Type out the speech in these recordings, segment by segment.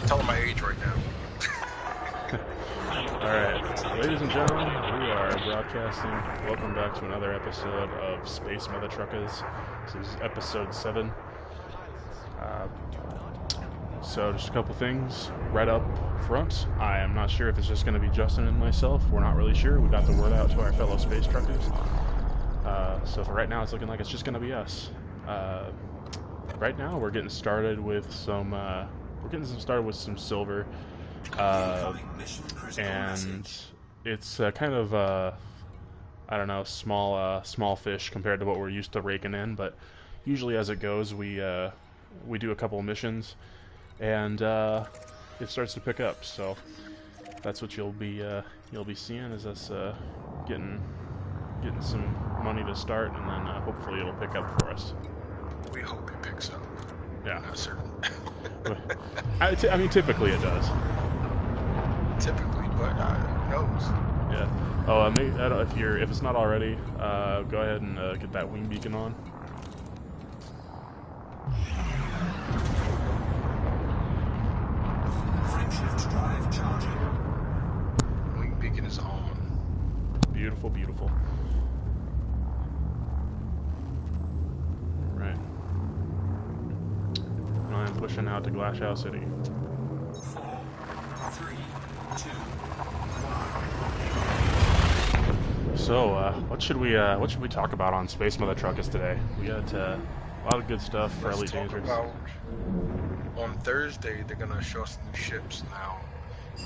Tell them my age right now. Alright, ladies and gentlemen, we are broadcasting. Welcome back to another episode of Space Mother Truckas. This is episode 7. So just a couple things right up front. I am not sure if it's just going to be Justin and myself. We're not really sure. We got the word out to our fellow space truckers. So for right now, it's looking like it's just going to be us. Right now, we're getting started with some. Some silver. And it's kind of I don't know, small fish compared to what we're used to raking in, but usually as it goes we do a couple of missions and it starts to pick up, so that's what you'll be seeing is us getting some money to start, and then hopefully it'll pick up for us. We hope it picks up. Yeah, I'm not certain. I mean typically it does. Typically, but who knows? Yeah. Oh, if it's not already, go ahead and get that wing beacon on. Frameshift drive charging. Wing beacon is on. Beautiful, beautiful. Right. And I'm pushing out to Glasshouse City. 4, 3, 2, 1. So, what should we talk about on Space Mother Truckas today? We got a lot of good stuff for Elite Dangerous. On Thursday, they're gonna show us new ships. Now,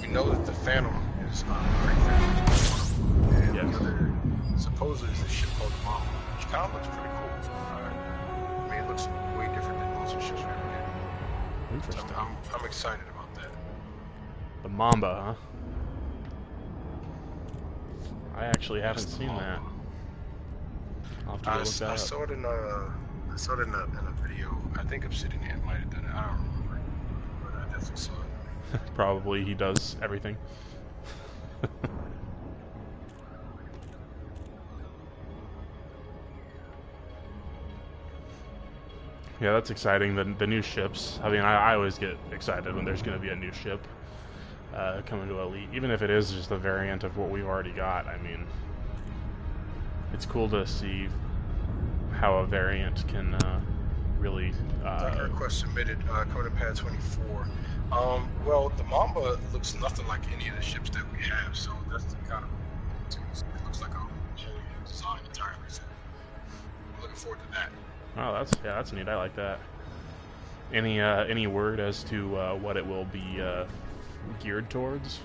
we know that the Phantom is very fast, and yes. the other supposedly is a ship called the Mamba, which kind of looks pretty cool. I mean, it looks way different than most of the ships we ever get. Interesting. So I'm excited about that. The Mamba, huh? I actually haven't seen that. I'll have to go look that up. I saw it in a video. I think Obsidian might have done it. I don't remember, but I definitely saw it. Probably he does everything. Yeah, that's exciting. The new ships. I mean, I always get excited when there's going to be a new ship coming to Elite, even if it is just a variant of what we've already got. I mean, it's cool to see how a variant can really. Request submitted. Coming to pad 24. Well, the Mamba looks nothing like any of the ships that we have, so that's the kind of. It looks like a whole new design entirely. So I'm looking forward to that. Oh, that's neat. I like that. Any word as to what it will be geared towards,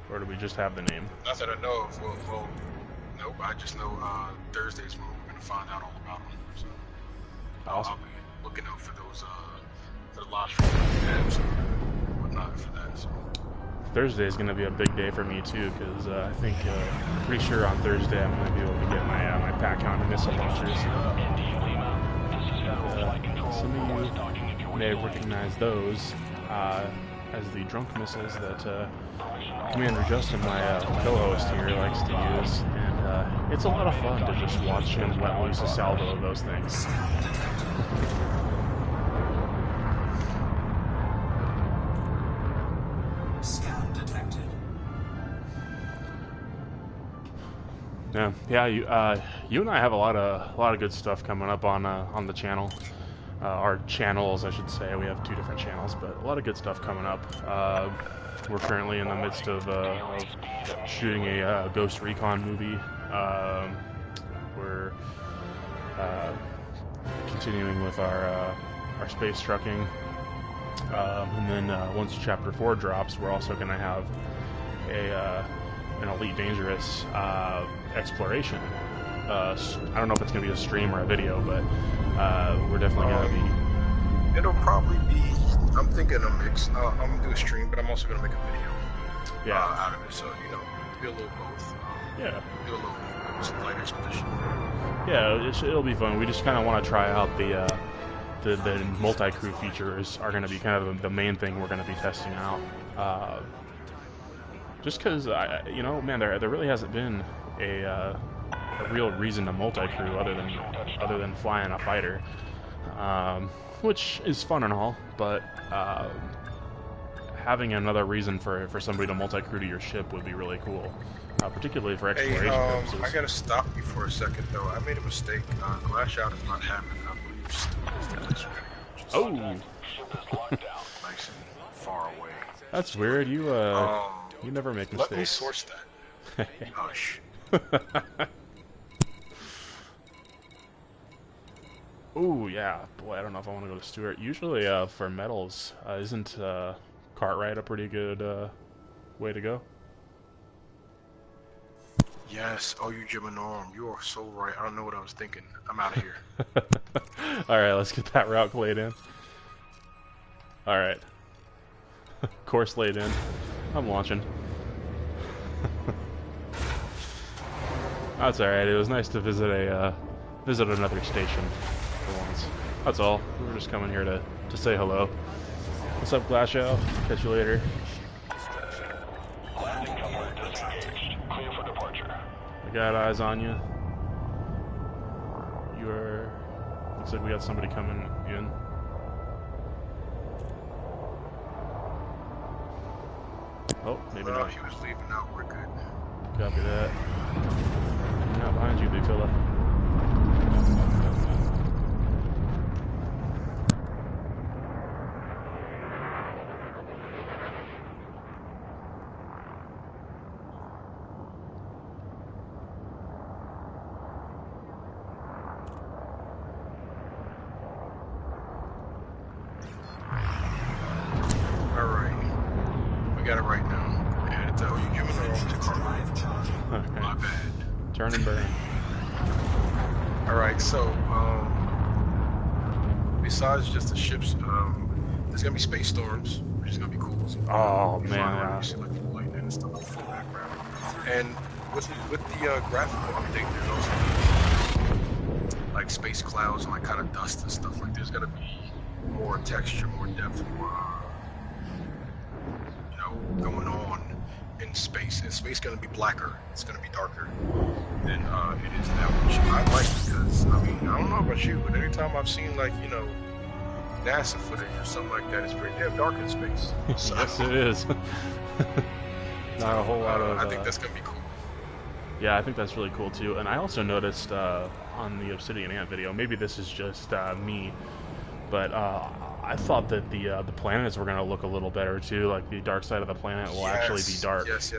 or do we just have the name? Not that I know of. Well, nope. I just know Thursday's when we're gonna find out all about them. So Awesome. I'll be looking out for those for the live stream tabs and whatnot for that. So. Thursday is going to be a big day for me too, because I think pretty sure on Thursday I'm going to be able to get my pack count missile launchers. Some of you may recognize those as the drunk missiles that Commander Justin, my co-host here, likes to use, and it's a lot of fun to just watch him let loose a salvo of those things. Scan detected. Yeah. You and I have a lot of good stuff coming up on the channel. Our channels, I should say. We have 2 different channels, but a lot of good stuff coming up. We're currently in the midst of shooting a Ghost Recon movie. We're continuing with our space trucking, and then once Chapter 4 drops, we're also going to have an Elite Dangerous exploration. I don't know if it's going to be a stream or a video, but we're definitely going to be. It'll probably be. I'm thinking a mix. I'm gonna do a stream, but I'm also gonna make a video. Out of it, so do a little both. Do a little light expedition. Yeah, it'll be fun. We just kind of want to try out the multi-crew features are going to be kind of the main thing we're going to be testing out. Just because, man, there really hasn't been a real reason to multi-crew other than flying a fighter. which is fun and all, but having another reason for somebody to multi-crew to your ship would be really cool, particularly for Hey, exploration purposes. I gotta stop you for a second though. I made a mistake. Glass out is not happening. I believe still Oh, nice and far away. that's weird. You never make mistakes. Let me source that. Hush. Ooh, yeah. Boy, I don't know if I want to go to Stuart. Usually, for metals, isn't Cartwright a pretty good way to go? Yes. Oh, you Geminorum. You are so right. I don't know what I was thinking. I'm out of here. Alright, let's get that route laid in. Alright. Course laid in. I'm launching. That's alright. It was nice to visit another station for once. That's all. We were just coming here to say hello. What's up, Glashow? Catch you later. Landing coupler disengaged. Clear for departure. I got eyes on you. You are... Looks like we got somebody coming in. Oh, maybe not. He was leaving out. We're good. Copy that. Not behind you, big fella. My bad. Turn and burn. Alright, so, besides just the ships, there's gonna be space storms, which is gonna be cool. So, oh, man. Yeah. You see, like, the lightning and stuff in the background. And with the graphical update, there's also like space clouds and like kind of dust and stuff. Like, there's gonna be more texture, more depth, more, going on in space. And space gonna be blacker. It's gonna be darker than it is now, which I like because I mean I don't know about you, but anytime I've seen like NASA footage or something like that, it's pretty damn dark in space. So, yes, it is. Not a whole lot of. I think that's gonna be cool. Yeah, I think that's really cool too. And I also noticed on the Obsidian Ant video, maybe this is just me, but I thought that the planets were gonna look a little better too. Like the dark side of the planet will actually be dark. Yes.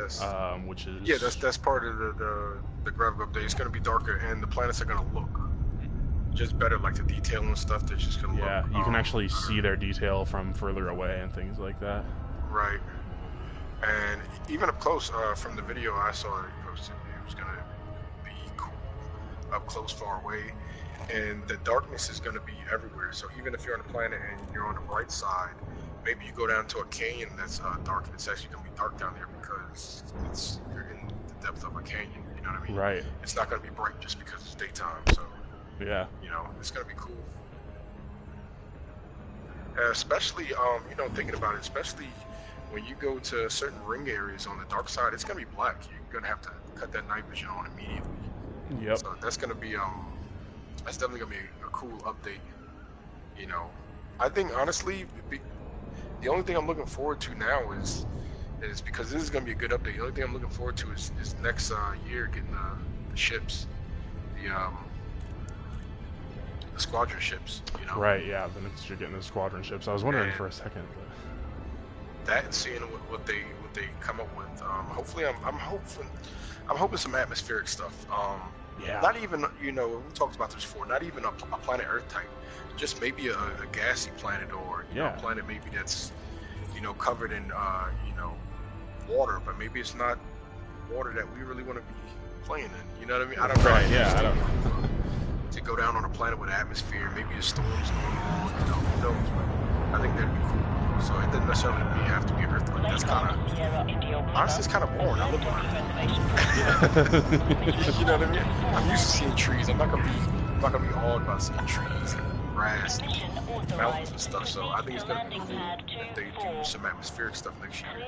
Which is that's part of the graphic update. It's gonna be darker, and the planets are gonna look just better. Like the detail and stuff. They're just gonna look. Yeah, you can actually see their detail from further away and things like that. Right. And even up close, from the video I saw it posted, it was gonna be cool up close, far away. And the darkness is going to be everywhere. So even if you're on a planet and you're on the bright side, maybe you go down to a canyon that's dark, and it's actually going to be dark down there because you're in the depth of a canyon. You know what I mean? Right. It's not going to be bright just because it's daytime. So yeah, it's going to be cool. Especially thinking about it, especially when you go to certain ring areas on the dark side, it's going to be black. You're going to have to cut that night vision on immediately. Yep. So that's going to be that's definitely gonna be a cool update. I think honestly, the only thing I'm looking forward to now is because this is gonna be a good update. The only thing I'm looking forward to is next year getting the ships, the squadron ships. Right. Yeah. The next you're getting the squadron ships. I was wondering for a second. But... That and seeing what they come up with. Hopefully, I'm hoping some atmospheric stuff. Yeah. Not even, we talked about this before, not even a planet Earth type, just maybe a gassy planet or, a planet maybe that's, covered in, water, but maybe it's not water that we really want to be playing in, you know what I mean? I don't know. Right, yeah, I don't know. To go down on a planet with atmosphere, maybe a storm's going on, who knows, but I think that'd be cool. So it doesn't necessarily have to be an earthquake. That's kind of, honestly, it's kind of boring. I live on Earth. You know what I mean? I'm used to seeing trees. I'm not gonna be awed by seeing trees and grass and mountains and stuff. So I think it's gonna be cool if they do some atmospheric stuff next year,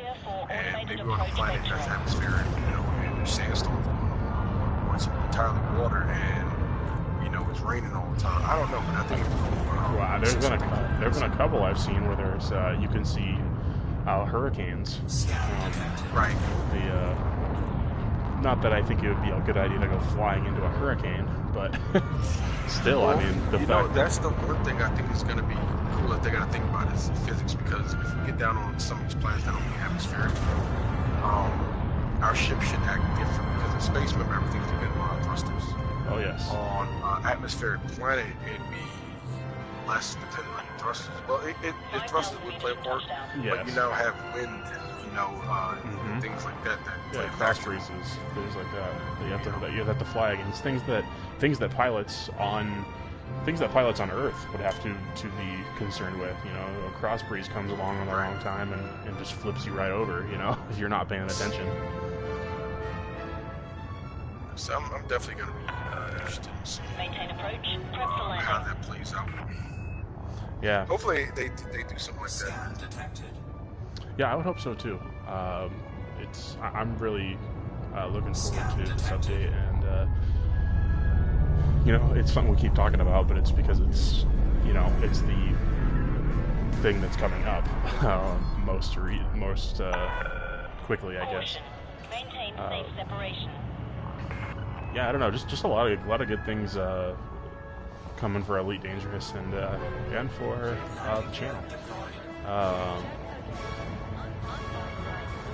and maybe on a planet that's atmospheric, and there's sandstorms going on, or it's entirely water, and it's raining all the time. I don't know, but I think it's Wow, there's been a couple I've seen where there's you can see hurricanes. right. The not that I think it would be a good idea to go flying into a hurricane, but still, I mean, the you know, fact that's the one thing I think is going to be cool that they got to think about is physics, because if we get down on some of these planets that don't be atmospheric, our ship should act different, because in space, remember, everything's dependent on our thrusters. oh yes, On atmospheric planet, it'd be less dependent on your thrusters. Well, it thrusters would play a part, yes. but you now have wind and, you know, and things like that play Yeah, a cross factor. breezes, things like that. You have to fly against things that pilots on Earth would have to be concerned with. You know, a cross breeze comes along at the wrong time and just flips you right over. You know, if you're not paying attention. So I'm definitely going to be interested in seeing Maintain approach. Prep for landing. how that plays out. Yeah, Hopefully they do something like that. Scan detected. yeah, I would hope so too. I'm really looking forward to this update, and you know, it's something we keep talking about, but it's because it's, you know, it's the thing that's coming up most quickly, I guess. Maintain safe separation. Yeah, I don't know, just a lot of good things coming for Elite Dangerous and for the channel.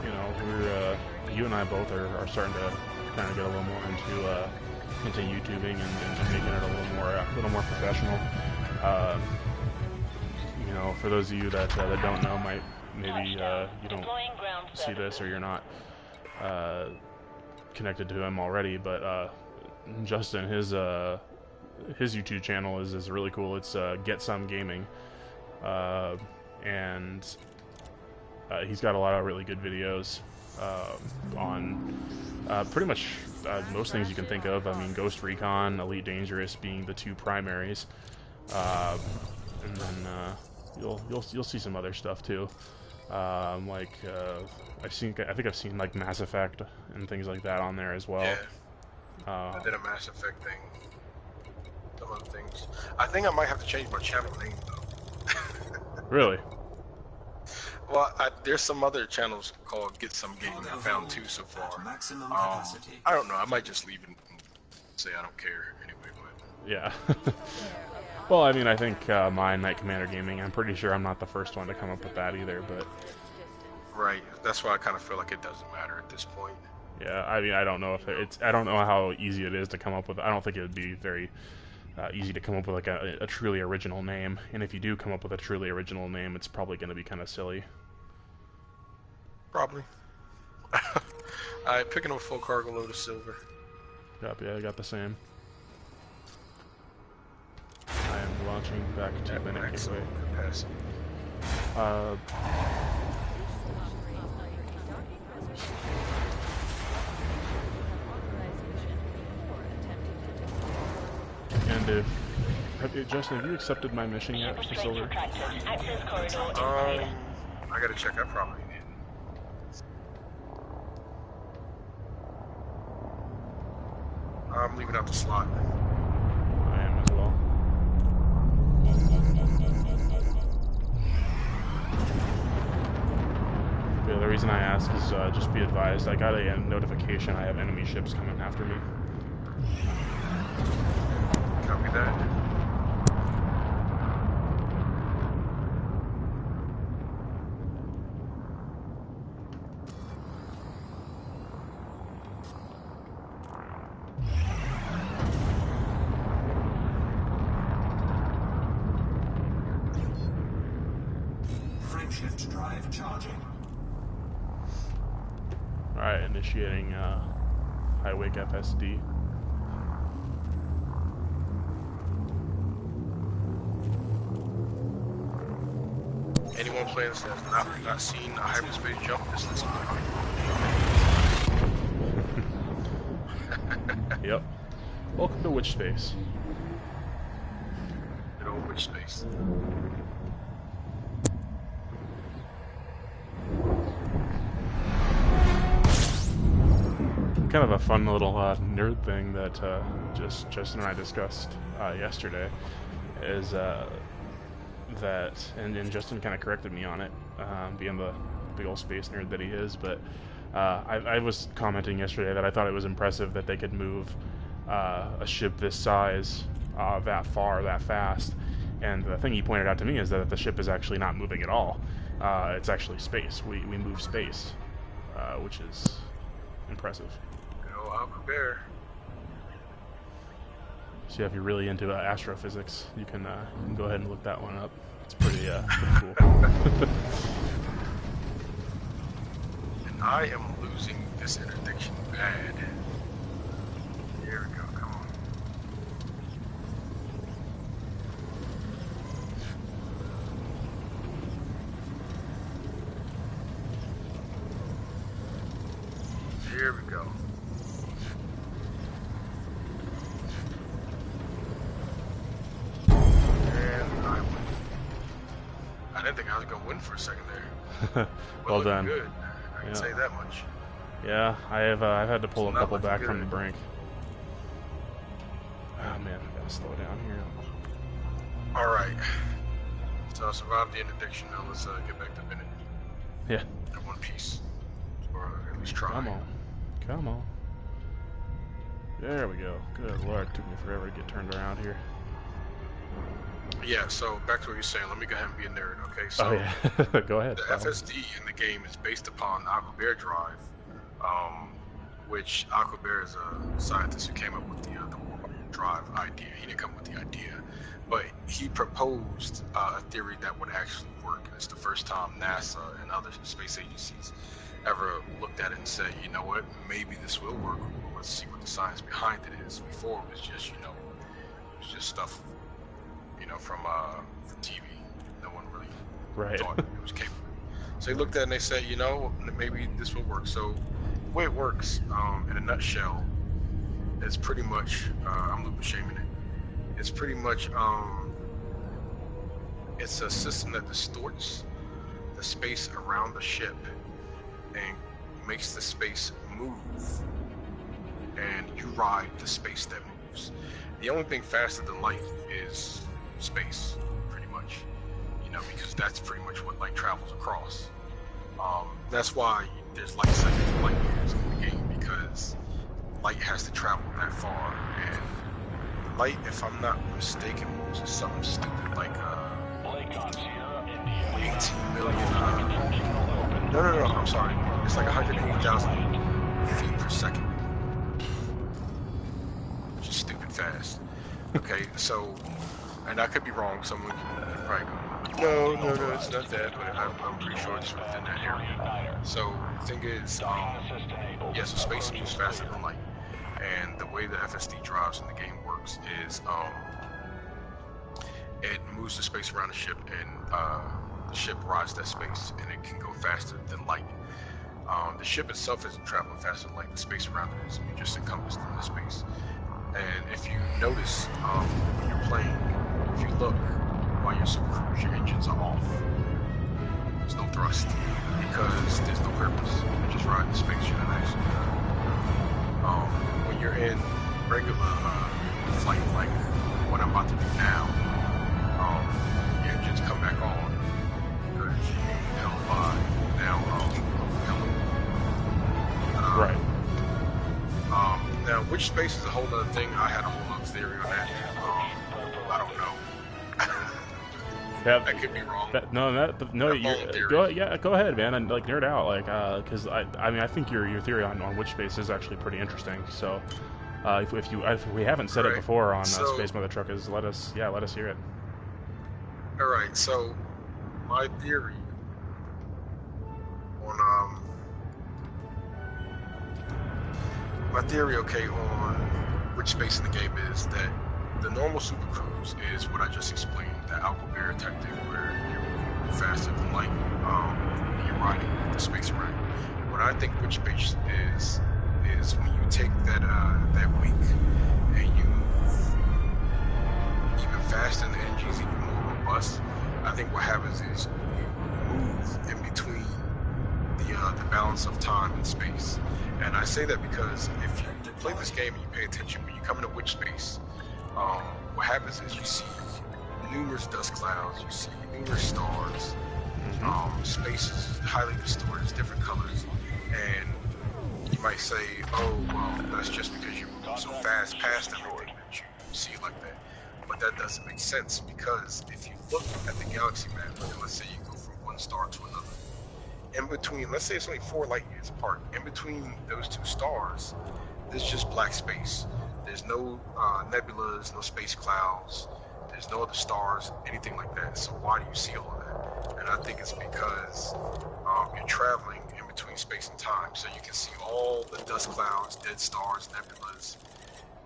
You know, you and I both are starting to kind of get a little more into YouTubing and making it a little more professional. You know, for those of you that don't know, maybe you don't see this, or you're not connected to him already, but Justin, his YouTube channel is really cool. It's Get Some Gaming, and he's got a lot of really good videos on pretty much most things you can think of. I mean, Ghost Recon, Elite Dangerous being the two primaries, and then you'll see some other stuff too. Like I think I've seen like Mass Effect and things like that on there as well. Yeah. I did a Mass Effect thing. Some other things. I think I might have to change my channel name though. Really? Well, there's some other channels called Get Some Gaming. I found two so far. Maximum capacity. I don't know. I might just leave it and say I don't care anyway. But Yeah. Well, I mean, I think my Night Commander Gaming, I'm pretty sure I'm not the first one to come up with that either, but... right. That's why I kind of feel like it doesn't matter at this point. Yeah, I mean, I don't know if I don't know how easy it is to come up with. I don't think it would be very easy to come up with like a truly original name. And if you do come up with a truly original name, it's probably going to be kind of silly. Probably. Alright, picking up a full cargo load of silver. Yep, yeah, I got the same. I am launching back to Bennett Gateway. Maximum capacity. And Justin, have you accepted my mission yet for silver? Access corridor I gotta check. I probably did. I'm leaving out the slot. I am as well. Yeah, the reason I ask is just be advised, I got a notification I have enemy ships coming after me. Copy that. Frameshift drive charging. Alright, initiating high wake FSD. Anyone playing this has not seen a hyperspace jump, just listen to it. Yep. Welcome to Witch Space. Good old witch space. I'm kind kind of a fun little nerd thing that just Justin and I discussed yesterday is that, and Justin kind of corrected me on it, being the big old space nerd that he is, but I was commenting yesterday that I thought it was impressive that they could move a ship this size that far, that fast, and the thing he pointed out to me is that the ship is actually not moving at all. It's actually space. We move space, which is impressive. Good old Uncle Bear. So if you're really into astrophysics, you can go ahead and look that one up. It's pretty cool. And I am losing this interdiction bad. Here we go, come on. Here we go. I didn't think I was going to win for a second there. Well done. Good. I can say that much. Yeah, I've had to pull a couple back from the good. brink. Oh man, I gotta slow down here. Alright. So I survived the interdiction. Now let's get back to Bennett. Yeah. In one piece. Or at least try. Come on. Come on. There we go. Good lord, it took me forever to get turned around here. Yeah, so back to what you're saying. Let me go ahead and be a nerd, okay? So Oh yeah. Go ahead. the FSD in the game is based upon Aquabear Drive, which Aquabear is a scientist who came up with the warp drive idea. He didn't come up with the idea, but he proposed a theory that would actually work. And it's the first time NASA and other space agencies ever looked at it and said, you know what, maybe this will work. Let's see what the science behind it is. Before it was just, it was just stuff, from TV. No one really thought it was capable. So they looked at it and they said, maybe this will work. So the way it works, in a nutshell, is pretty much, I'm loop shaming it. It's pretty much, it's a system that distorts the space around the ship and makes the space move, and you ride the space that moves. The only thing faster than light is space, pretty much, because that's pretty much what light travels across. That's why there's light seconds and light years in the game, because light has to travel that far, and light, if I'm not mistaken, was just something stupid like 18 million. No, I'm sorry. It's like 180,000 feet per second, which is stupid fast. Okay, so. And I could be wrong, someone can probably go, no, it's not that, but I'm pretty sure it's within that area. So, the thing is, so space moves faster than light. And the way the FSD drives in the game works is, it moves the space around the ship, and the ship rides that space, and it can go faster than light. The ship itself isn't traveling faster than light, the space around it is. You're just encompassed in the space. And if you notice, when you're playing, if you look while you're super cruise, your engines are off. There's no thrust because there's no purpose. You're just riding the space. You're not actually. When you're in regular flight, like what I'm about to do now, your engines come back on because you're held by now propellant. Right. Now, which space is a whole other thing. I had a whole other theory on that. I don't know. Yeah, that could be wrong. Go ahead, man, and like nerd out, because I think your theory on which space is actually pretty interesting. So, if we haven't said it before on Space Mother Truckas, let us hear it. All right, so my theory on on which space in the game is that the normal super cruise is what I just explained, the Aquabear tactic where you're moving faster than light, and you're riding the space around. What I think which space is when you take that wing and you move even faster and the engine's even more robust. I think what happens is you move in between the balance of time and space. And I say that because if you play this game and you pay attention, when you come into witch space, what happens is you see numerous dust clouds, you see numerous stars, space is highly distorted, it's different colors, and you might say, oh, well, that's just because you move so fast past everything that you see it like that. But that doesn't make sense, because if you look at the galaxy map, and let's say you go from one star to another, in between, let's say it's only 4 light years apart, in between those 2 stars, there's just black space. There's no nebulas, no space clouds, there's no other stars, anything like that. So why do you see all of that? And I think it's because you're traveling in between space and time, so you can see all the dust clouds, dead stars, nebulas,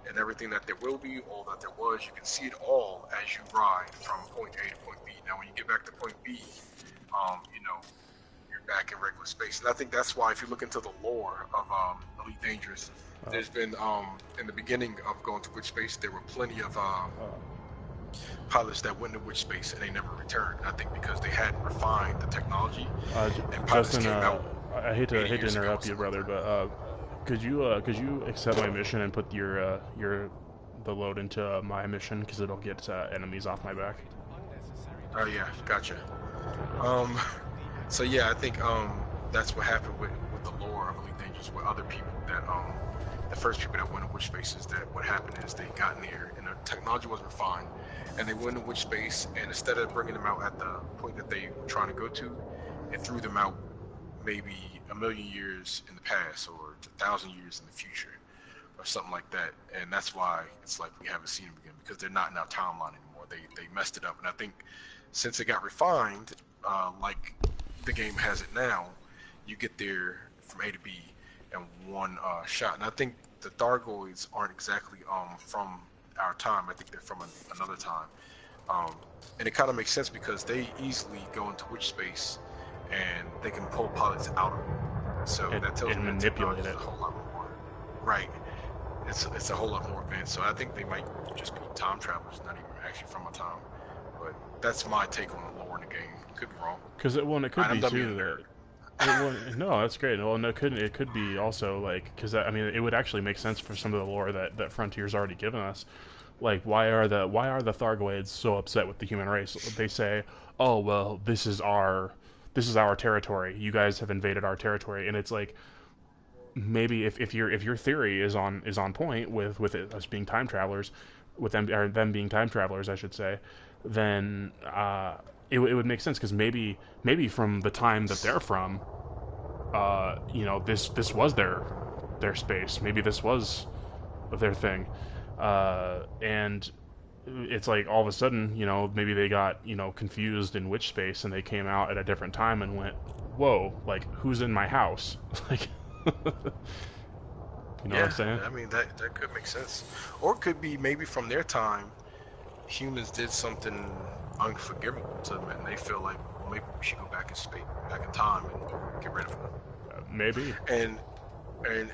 and everything that there will be, all that there was. You can see it all as you ride from point A to point B. Now, when you get back to point B, you know, you're back in regular space. And I think that's why, if you look into the lore of Elite Dangerous, there's been, in the beginning of going to witch space, there were plenty of pilots that went into witch space and they never returned. I think because they hadn't refined the technology, and pilots Justin, came out. I hate to interrupt you, brother, but could you accept my mission and put the load into my mission, because it'll get enemies off my back. Oh yeah, gotcha. So yeah, I think that's what happened with the lore of Elite Dangerous with other people, that the first people that went to witch spaces, that what happened is they got in there and the technology wasn't refined, and they went to witch space, and instead of bringing them out at the point that they were trying to go to, it threw them out maybe 1,000,000 years in the past, or 1,000 years in the future, or something like that. And that's why it's like we haven't seen them again, because they're not in our timeline anymore. They messed it up. And I think since it got refined, like the game has it now, you get there from A to B in one shot. And I think the Thargoids aren't exactly from our time. I think they're from another time. And it kind of makes sense, because they easily go into witch space and they can pull pilots out of it. So that tells me that manipulate it. a whole lot more. Right. It's a whole lot more advanced. So I think they might just be time travelers, not even actually from a time. But that's my take on the lore in the game. Could be wrong. Because it could be too that. No, that's great. Well, no, it could be also, like, because I mean, it would actually make sense for some of the lore that Frontier's already given us. Like, why are the Thargoids so upset with the human race? They say, oh, well, this is our territory. You guys have invaded our territory. And it's like, maybe if your theory is on point with us being time travelers, with them being time travelers, I should say, then it would make sense, because maybe from the time that they're from, you know, this was their space. Maybe this was their thing, and it's like all of a sudden, you know, maybe they got, you know, confused in witch space, and they came out at a different time and went, whoa, like, who's in my house? Like, you know what I'm saying? I mean, that could make sense. Or it could be maybe from their time, humans did something unforgivable to them, and they feel like, well, maybe we should go back in time and get rid of them. Maybe. And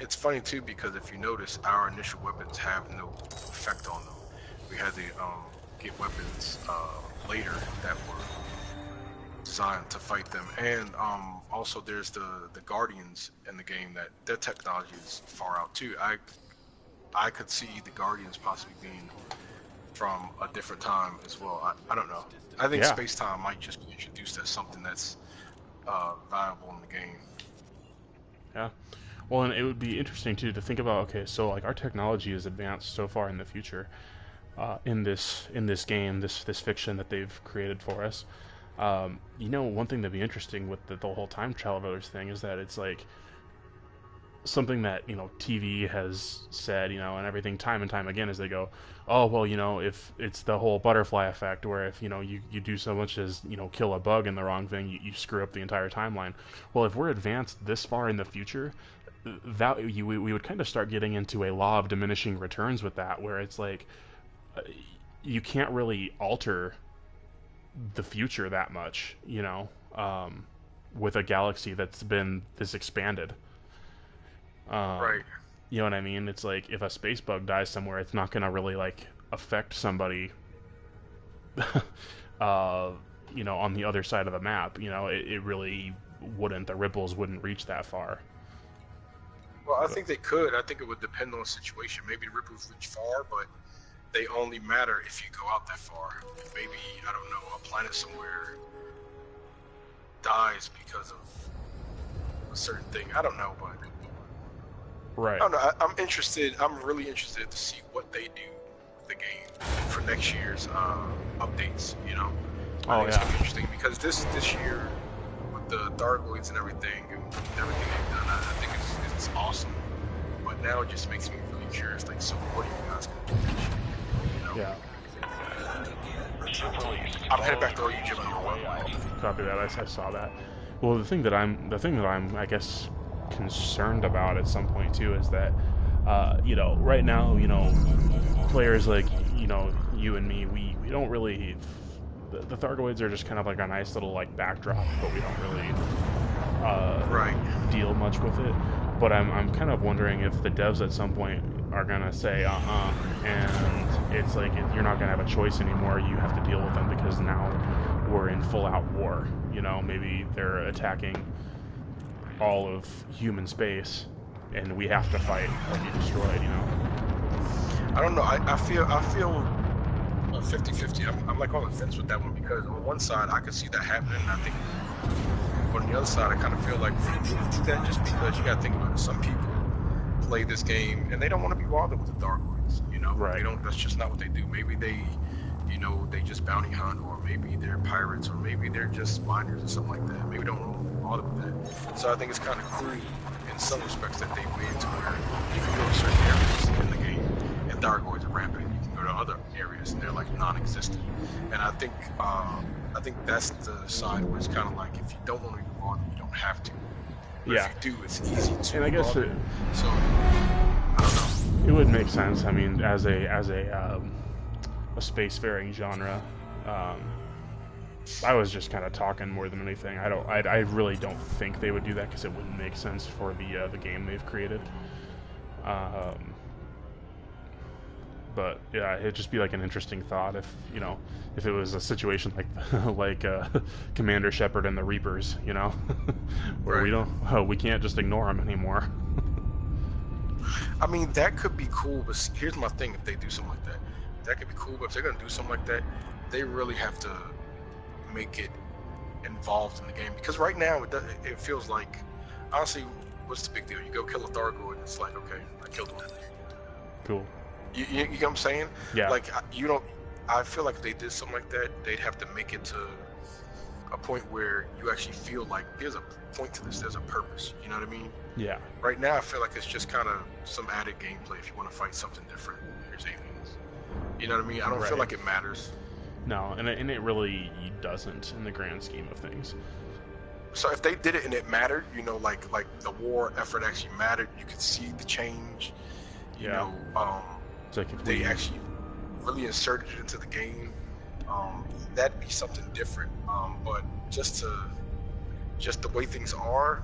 it's funny too, because if you notice, our initial weapons have no effect on them. We had to get weapons later that were designed to fight them. And also there's the Guardians in the game, that their technology is far out too. I could see the Guardians possibly being from a different time as well. I don't know. I think space-time might just be introduced as something that's valuable in the game. Yeah. Well, and it would be interesting too to think about, okay, so like our technology is advanced so far in the future, in this game, this fiction that they've created for us. You know, one thing that'd be interesting with the whole time travelers thing is that it's like something that, you know, TV has said, you know, and everything time and time again, is they go, oh, well, you know, if it's the whole butterfly effect, where if, you know, you do so much as, you know, kill a bug in the wrong thing, you screw up the entire timeline. Well, if we're advanced this far in the future, that we would kind of start getting into a law of diminishing returns with that, where it's like, you can't really alter the future that much, you know, with a galaxy that's been this expanded. Right. You know what I mean? It's like, if a space bug dies somewhere, it's not going to really, like, affect somebody, you know, on the other side of the map. You know, it really the ripples wouldn't reach that far. Well, I think they could. I think it would depend on the situation. Maybe the ripples reach far, but they only matter if you go out that far. Maybe, I don't know, a planet somewhere dies because of a certain thing. I don't know, but Right. I don't know. I'm interested. I'm really interested to see what they do with the game for next year's updates. You know, I think it's gonna be interesting because this year with the Thargoids and everything they've done, I think it's awesome. But now it just makes me really curious. Like, so what are you guys gonna do next year? You know? Yeah. Ship released. I'm headed back to OU Jim. Copy that. I saw that. Well, the thing that I'm, I guess, concerned about at some point too is that, you know, right now, you know, players like, you know, you and me, we don't really. The Thargoids are just kind of like a nice little like backdrop, but we don't really deal much with it. But I'm kind of wondering if the devs at some point are gonna say and it's like you're not gonna have a choice anymore. You have to deal with them because now we're in full-out war. You know, maybe they're attacking all of human space, and we have to fight or be destroyed. You know. I don't know. I feel 50-50. I'm like on the fence with that one because on one side I can see that happening. I think, but on the other side I kind of feel like we do that just because you got to think about it. Some people play this game and they don't want to be bothered with the Thargoids. You know, Right. They don't. That's just not what they do. Maybe they, you know, they just bounty hunt, or maybe they're pirates, or maybe they're just miners or something like that. Maybe they don't want to be bothered with that. So I think it's kind of cool in some respects that they made to where you can go to certain areas in the game and Thargoids are rampant. You can go to other areas and they're like non-existent. And I think that's the side where it's kind of like if you don't want to be bothered, you don't have to. But Yeah. if you do, it's easy to. And I guess bother. So I don't know. it would make sense. I mean, as a spacefaring genre, I was just kind of talking more than anything. I really don't think they would do that because it wouldn't make sense for the game they've created. But yeah, it'd just be like an interesting thought if, you know, if it was a situation like Commander Shepard and the Reapers, you know, where we can't just ignore them anymore. I mean, that could be cool, but here's my thing: if they do something like that, that could be cool. But if they're gonna do something like that, they really have to make it involved in the game. Because right now, it feels like, honestly, what's the big deal? You go kill a Thargoid, and it's like, okay, I killed one. Cool. You know what I'm saying? Yeah. Like, you don't. I feel like if they did something like that, they'd have to make it to a point where you actually feel like there's a point to this, there's a purpose. You know what I mean? Yeah. Right now, I feel like it's just kind of some added gameplay. If you want to fight something different, here's aliens. You know what I mean? I don't feel like it matters. No, and it really doesn't in the grand scheme of things. So if they did it and it mattered, you know, like the war effort actually mattered, you could see the change. You know, it's like if they actually really inserted it into the game. That'd be something different. But just the way things are,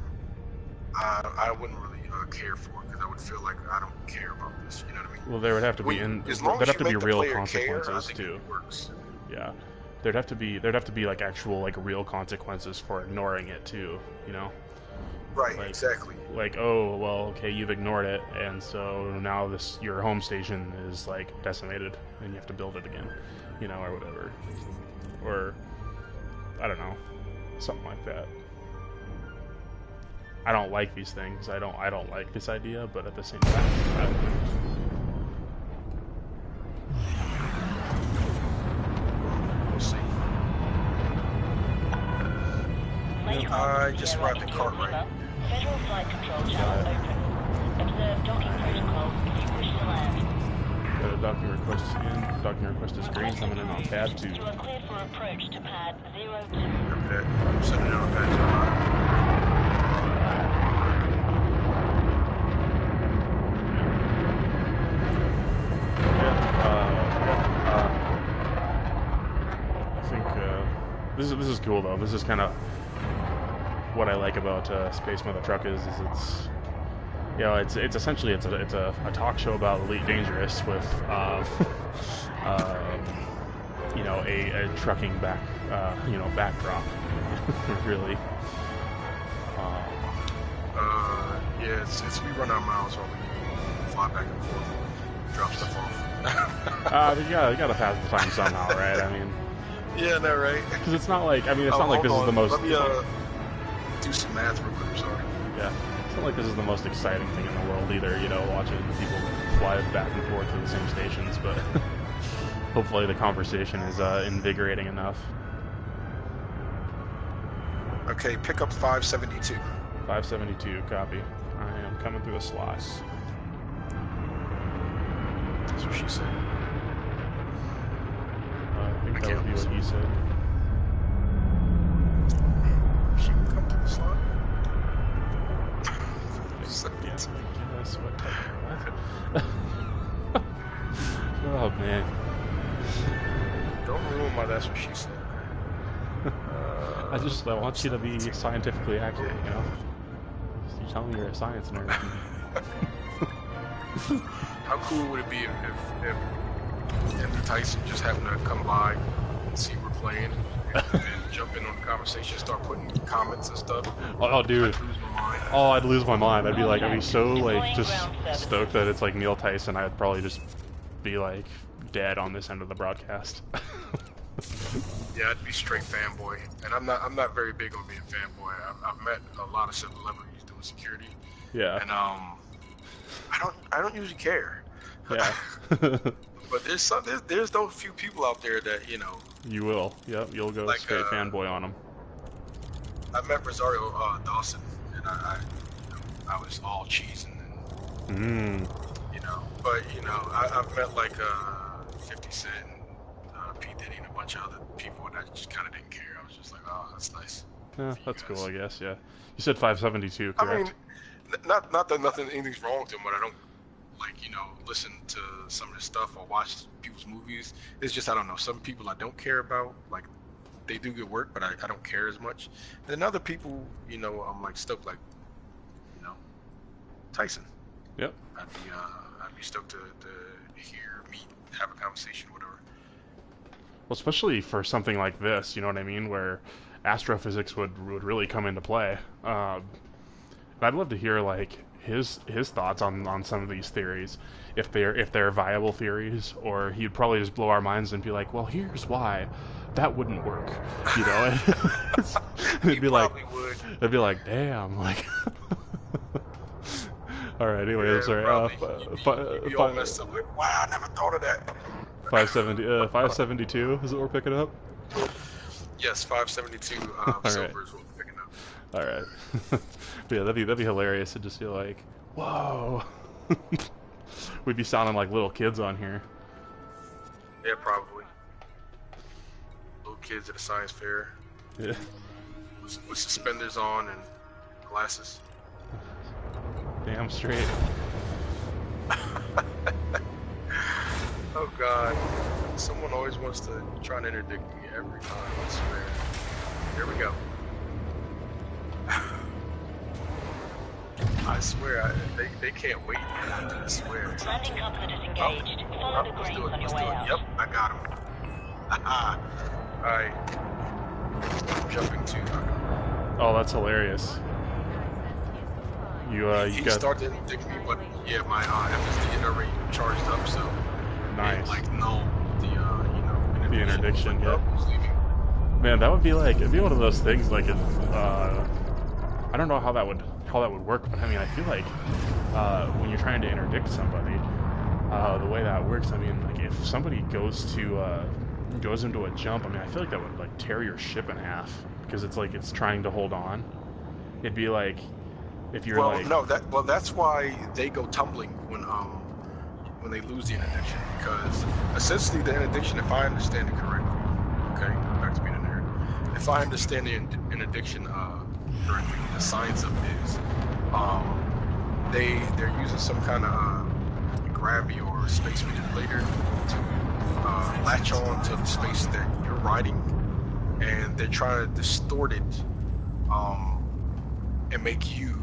I wouldn't really care for it because I would feel like I don't care about this. You know what I mean? Well, there would have to be there'd have to be real consequences too. Yeah, there'd have to be like actual like real consequences for ignoring it too. You know? Right. Like, exactly. Like, oh well, okay, you've ignored it, and so now your home station is like decimated, and you have to build it again. You know, or whatever, or I don't know, something like that. I don't like these things. I don't like this idea, but at the same time, I like it. We'll see. I just arrived at Cartwright. Federal flight control channel open. Observe docking protocol if you wish to land. Got a docking request in. Docking request is green. Coming in on pad 2. You are cleared for approach to pad 02. Remember that? I'm sending it on pad 2. I think this is cool though. This is kind of what I like about Space Mother Truckas is it's, you know, it's essentially it's a talk show about Elite Dangerous with you know, a trucking backdrop really. Yeah, it's we run our miles while we fly back and forth, drop stuff off. You gotta pass the time somehow, right? I mean, yeah, no, right? because it's not like, I mean, it's not like this is the most. Let me do some math real quick. I'm sorry. Yeah, it's not like this is the most exciting thing in the world either. You know, watching people fly back and forth to the same stations, but hopefully the conversation is invigorating enough. Okay, pick up 572. 572, copy. I am coming through the slots. That's what she said. I think that would be what he said. She can come through the slot? Yes, what? Oh, man. Don't ruin my that's what she said. I want you to be scientifically accurate, you know? You tell me you're a science nerd. How cool would it be if Anthony Tyson just happened to come by and see we're playing and jump in on the conversation, start putting comments and stuff? Oh, dude. I'd lose my mind. Oh, I'd lose my mind. I'd be so, like, just stoked that it's, like, Neil Tyson. I'd probably just be, like, dead on this end of the broadcast. Yeah, I'd be straight fanboy, and I'm not very big on being fanboy. I've met a lot of celebrities doing security. Yeah. And I don't usually care. Yeah. But there's those few people out there that, you know. You will. Yep. You'll go like, straight fanboy on them. I met Rosario Dawson, and I was all cheesing and you know. But you know, I've met like 50 Cent, and P Diddy, and a bunch of other people, and I just kind of didn't care. I was just like, oh, that's nice. Yeah, that's cool, I guess. Yeah. You said 572, correct? I mean, not that anything's wrong with him, but I don't like, you know, listen to some of his stuff or watch people's movies. It's just, I don't know, some people I don't care about, like they do good work, but I don't care as much. And then other people, you know, I'm like stoked, like, you know, Tyson. Yep. I'd be stoked to hear, meet, have a conversation, whatever. Well, especially for something like this, you know what I mean, where astrophysics would really come into play. I'd love to hear like his thoughts on some of these theories, if they're viable theories, or he'd probably just blow our minds and be like, well, here's why that wouldn't work, you know. It'd be like, it'd be like, damn, like. All right. Anyway, Yeah, I'm sorry. you'd be all messed up, like, wow, I never thought of that. 572 is what we're picking up. Yes, 572 right. silver is what we're picking up. All right. But yeah, that'd be hilarious to just be like, whoa. We'd be sounding like little kids on here. Yeah, probably. Little kids at a science fair. Yeah. With suspenders on and glasses. Damn straight. Oh God. Someone always wants to try and interdict me every time, I swear. Here we go. I swear, they can't wait. I swear. Landing comfort is engaged. Follow the Let's greens do it. on your Let's way do it. out. Yep, I got him. Alright. I'm jumping to. Oh, that's hilarious. He got started to interdict me, but yeah, my FSD had already charged up, so nice. it, like, null the you know, The interdiction, was, like, yeah. was leaving. Man, that would be like, it'd be one of those things like if I don't know how that would work, but I mean, I feel like when you're trying to interdict somebody, the way that works, I mean, like if somebody goes into a jump, I mean, I feel like that would like tear your ship in half because it's like it's trying to hold on. It'd be like if you're like that's why they go tumbling when they lose the interdiction, because essentially the interdiction, if I understand it correctly, okay, back to being a nerd, if I understand the interdiction correctly, the science of it is, they're using some kind of gravity or space manipulator to latch on to the space that you're riding, and they're trying to distort it and make you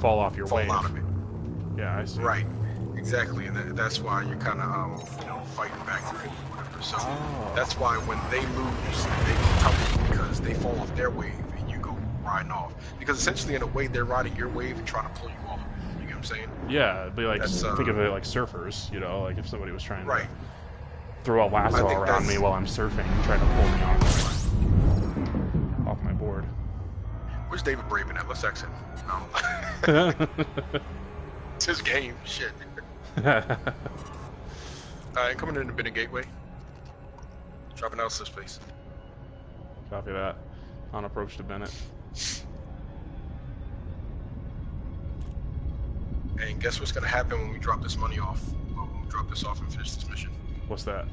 fall off your fall wave. out of it. Yeah, I see. Right, exactly, and that's why you're kind of fighting back or whatever. So that's why when they lose, they go tumbling because they fall off their wave and you go riding because essentially in a way they're riding your wave and trying to pull you off. You get what I'm saying? Yeah, it'd be like, That's, think of it like surfers, you know, like if somebody was trying Right. to throw a lasso I think around me that's- while I'm surfing and trying to pull me off my board. Where's David Braben at? Let's ask him. It's his game. Shit. Alright, coming in the Bennett Gateway. Dropping out this place. Copy that. On approach to Bennett. And guess what's gonna happen when we drop this money off? Well, when we drop this off and finish this mission. What's that?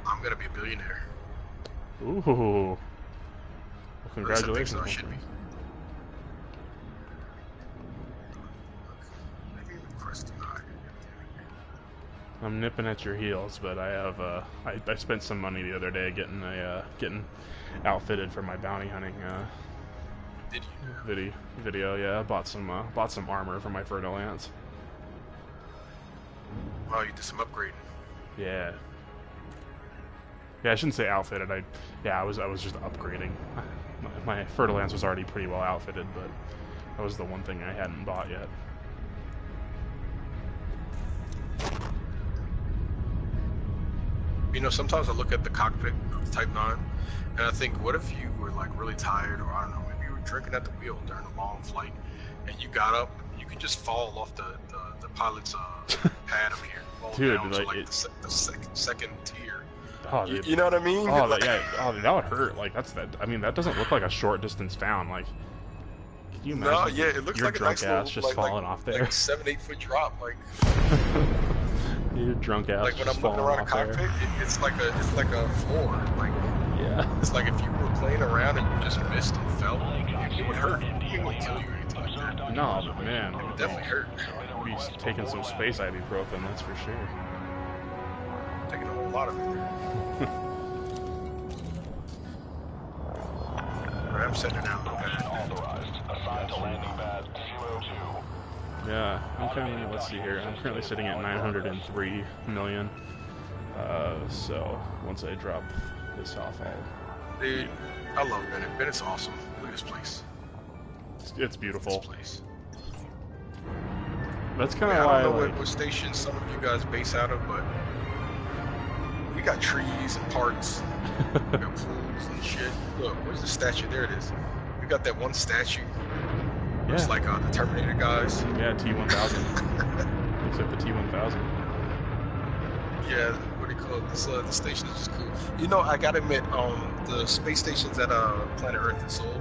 I'm gonna be a billionaire. Ooh. Well, At least I think congratulations. so, I should be. Maybe even crest high. I'm nipping at your heels, but I have I spent some money the other day getting outfitted for my bounty hunting Did you? video. Yeah, I bought some armor for my Fertile Lance. Oh, you did some upgrading. Yeah. Yeah, I shouldn't say outfitted. I was just upgrading. My Fertile Lance was already pretty well outfitted, but that was the one thing I hadn't bought yet. You know, sometimes I look at the cockpit of the Type 9, and I think, what if you were like really tired, or I don't know, maybe you were drinking at the wheel during a long flight, and you got up, you could just fall off the pilot's pad up here, fall Dude, down like to like it- the second tier. Oh, You know what I mean? Oh, Like- yeah. Oh, that would hurt. Like I mean, that doesn't look like a short distance down. Like, can you imagine? No, yeah, it looks your like a drunk nice ass little, just like, falling off there. like 7-8 foot drop, like Your drunk ass like when just I'm looking falling around a off cockpit, there. it's like a floor, like Yeah. it's like if you were playing around and you just missed and fell, it would hurt. It wouldn't kill you or anything like that. No, but man, It would definitely hurt. be taking some space ibuprofen, that's for sure. Taking a whole lot of it. Alright, I'm setting it down. Okay. Authorized. Assigned to landing pad 02. Yeah, I'm kind of, let's see here, I'm currently sitting at 903 million. So once I drop this off, Dude, I love Bennett. Bennett's awesome. Look at this place. it's beautiful. This place. That's kind I of don't why, know like, what station some of you guys base out of, but we got trees and parks. We got pools and shit. Look, where's the statue? There it is. We got that one statue. It's yeah, like the Terminator guys. yeah, T-1000. Looks like the T-1000. Yeah, what do you call it? This the station is just cool. You know, I gotta admit, the space stations at Planet Earth and Seoul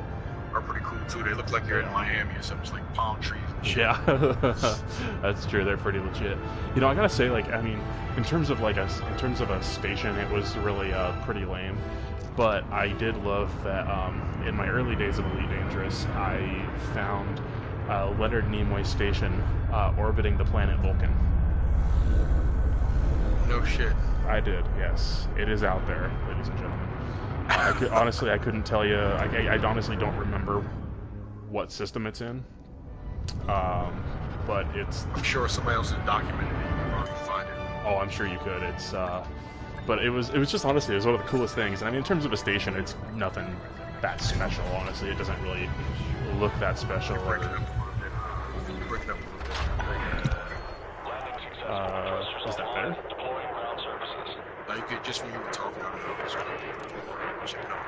are pretty cool too. They look like you're in Miami or something, like palm trees and shit. Yeah, that's true. They're pretty legit. You know, I gotta say, like, I mean, in terms of a station, it was really pretty lame. But I did love that in my early days of Elite Dangerous, I found Leonard Nimoy Station orbiting the planet Vulcan. No shit. I did, yes. It is out there, ladies and gentlemen. Honestly, I couldn't tell you. I honestly don't remember what system it's in. But it's. I'm sure somebody else has documented it. You can probably find it. Oh, I'm sure you could. It's. But it was just honestly, it was one of the coolest things. I mean, in terms of a station, it's nothing that special. Honestly, it doesn't really look that special. Break it up a little bit. Break it up a little Is that better? Deploying ground services. bit. You could, just when you were talking, I don't know. It's cool. Check it out.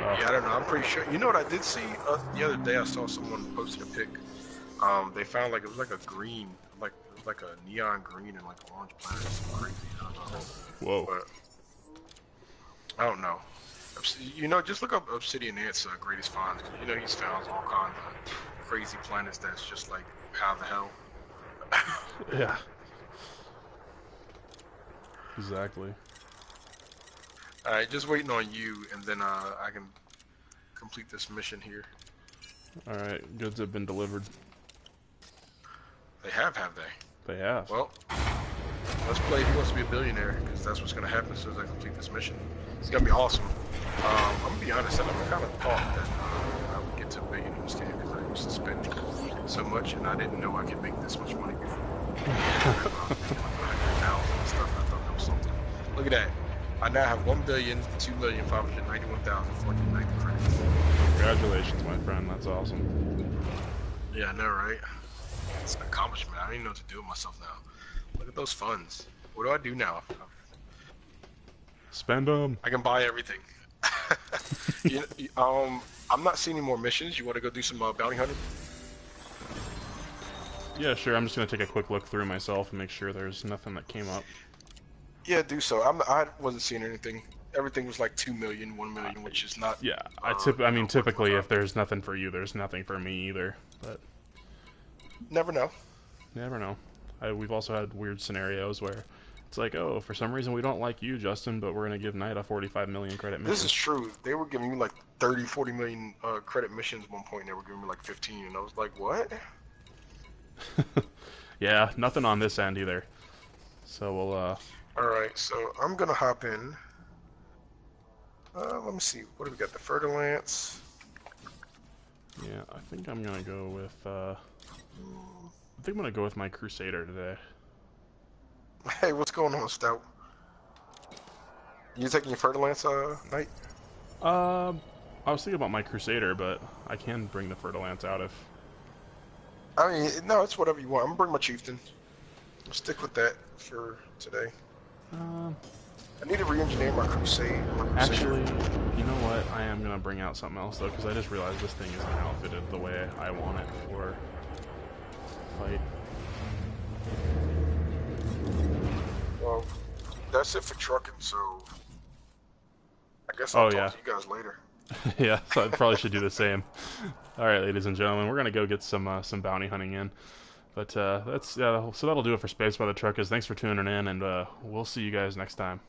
Oh. Yeah, I don't know. I'm pretty sure. You know what I did see the other day? I saw someone posted a pic. They found like it was like a green, like it was like a neon green and like orange planet. It's crazy. I don't know. Whoa. But I don't know. You know, just look up Obsidian Ant's greatest finds. 'Cause you know he's found all kinds of crazy planets that's just like, how the hell? Yeah. Exactly. Alright, just waiting on you, and then I can complete this mission here. All right, goods have been delivered. They have they? They have. Well, let's play Who Wants to Be a Billionaire, because that's what's going to happen as soon as I complete this mission. It's going to be awesome. I'm going to be honest, I never kind of thought that I would get to a billion in this game, because I used to spend so much, and I didn't know I could make this much money before. $100,000 and stuff, I thought that was something. Look at that. I now have 1,2,591,490 credits. Congratulations, my friend. That's awesome. Yeah, I know, right? It's an accomplishment. I don't even know what to do with myself now. Look at those funds. What do I do now? Spend them. I can buy everything. I'm not seeing any more missions. You want to go do some bounty hunting? Yeah, sure. I'm just gonna take a quick look through myself and make sure there's nothing that came up. Yeah, do so. I wasn't seeing anything. Everything was like 2 million, 1 million, which is not. Yeah, I mean, typically, if there's nothing for you, there's nothing for me either. But never know. Never know. We've also had weird scenarios where it's like, oh, for some reason we don't like you, Justin, but we're gonna give Knight a 45 million credit mission. This is true. They were giving me like 30, 40 million credit missions at one point. They were giving me like 15, and I was like, what? Yeah, nothing on this end either. So we'll. Alright, so I'm gonna hop in. Let me see. What do we got? The Fer-de-Lance. Yeah, I think I'm gonna go with. I think I'm gonna go with my Crusader today. Hey, what's going on, Stout? You taking your Fer-de-Lance, Knight? I was thinking about my Crusader, but I can bring the Fer-de-Lance out if. I mean, no, it's whatever you want. I'm gonna bring my Chieftain. I'll stick with that for today. I need to re-engineer my Crusade. Actually, you know what? I am gonna bring out something else though, because I just realized this thing isn't outfitted the way I want it for fight. Well, that's it for trucking. So I guess I'll talk to you guys later. Yeah, so I probably should do the same. All right, ladies and gentlemen, we're gonna go get some bounty hunting in. But so that'll do it for Space by the Truckas. Thanks for tuning in, and we'll see you guys next time.